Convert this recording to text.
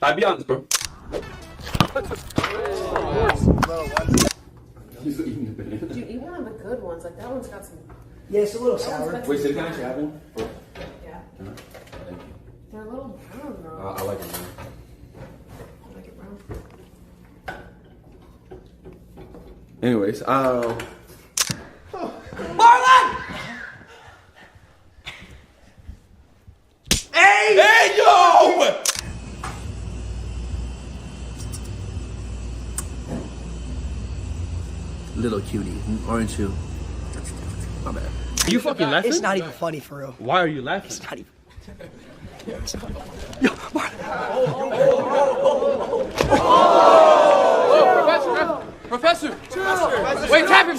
I'll be honest, bro. He's eating the banana. Dude, eat one of the good ones. Like, that one's got some... Yeah, it's a little sour. Wait, so can I actually have one? Yeah. Thank you. They're a little brown, though. I like it, man. I like it brown. Anyways, Marlon! Hey! Hey, yo! Little cutie, aren't you? My bad. Are you fucking laughing? It's not even funny for real. Why are you laughing? It's not even. Professor! Wait, tap him!